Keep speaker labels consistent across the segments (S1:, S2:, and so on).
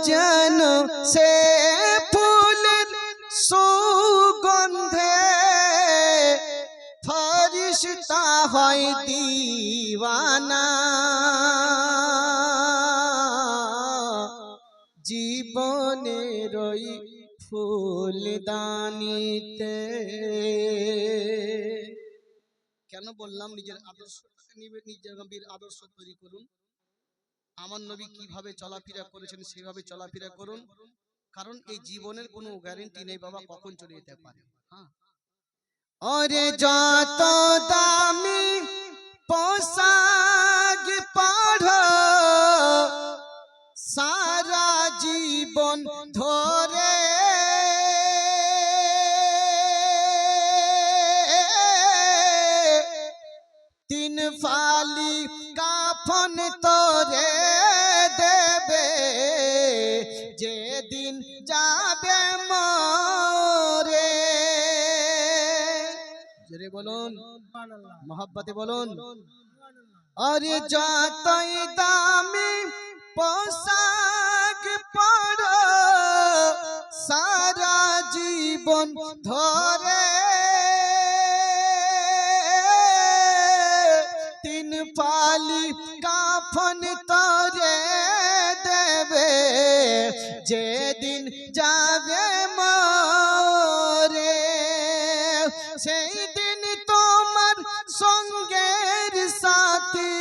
S1: যেন সে ফুলের সুগন্ধে ফরিশতা হয় দিওয়ানা। জীবনের ওই ফুলদানিতে। কেন বললাম নিজের আদর্শটাকে নিজের নবীর আদর্শ তৈরি করুন। আমার নবী কিভাবে চলাফেরা করেছেন সেভাবে চলাফেরা করুন, কারণ এই জীবনের কোনো গ্যারান্টি নেই বাবা কখন চলে যেতে পারে। হ্যাঁ, ওরে যত দামি পোশাক পরো সারা জীবন ধরে, তিন ফালি কাফন তোরে দেবে যেদিন যাবে মরে। জোরে বলুন, মহব্বতে বলুন। আরে যতই দামি পোশাক পরো সারা জীবন ধরে, তিন ফালি কাফন তোরে দেবে যেদিন যাবে মরে। সেই দিন তোমার সঙ্গের সাথী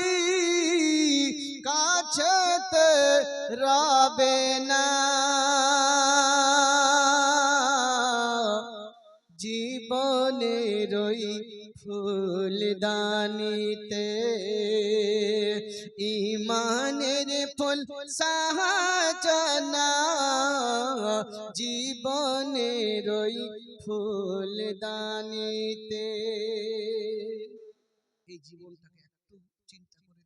S1: কাছেতে রবে না। জীবনের ওই ফুলদানিতে ঈমানের ফুল সাজানা। জীবনের ওই ফুলদানিতে। এই জীবনটাকে একটু চিন্তা করে